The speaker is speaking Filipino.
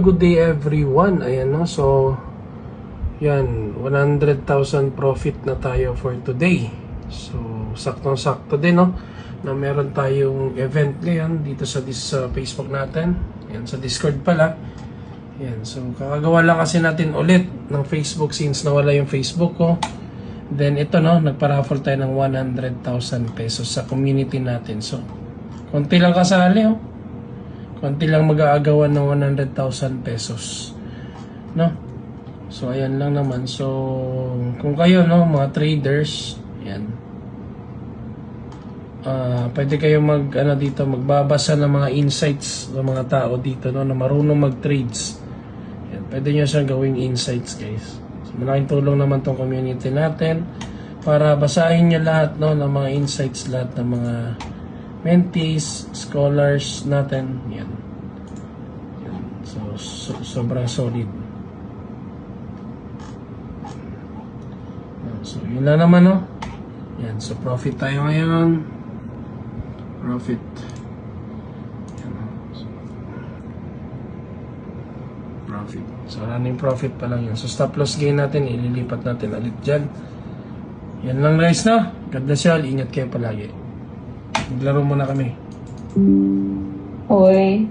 Good day everyone. Ayan no. So yan, 100,000 profit na tayo for today. So saktong-sakto din no na meron tayong event ngayon dito sa Facebook natin. Yan sa Discord pala. Yan. So kakagawa lang kasi natin ulit ng Facebook since nawala yung Facebook ko. Then ito no, nagpa-raffle tayo ng 100,000 pesos sa community natin. So konti lang kasali oh. Konti lang mag-aagawan ng 100,000 pesos. No? So, ayan lang naman. So, kung kayo, no, mga traders, ayan. Pwede kayo dito, magbabasa ng mga insights ng mga tao dito, no, na marunong mag-trades. Ayan, pwede nyo siyang gawing insights, guys. So, malaking tulong naman tong community natin para basahin nyo lahat, no, ng mga insights, lahat ng mga mentees, scholars natin. Yan. So, sobrang solid. So, yun lang naman, no? Yan. So, profit tayo ngayon. Profit. Yan. So, profit. So, running profit pa lang yun. So, stop loss gain natin. Ililipat natin ulit dyan. Yan lang, guys, no? God bless you all. Ingat kayo palagi. Maglaro muna kami. Hoy.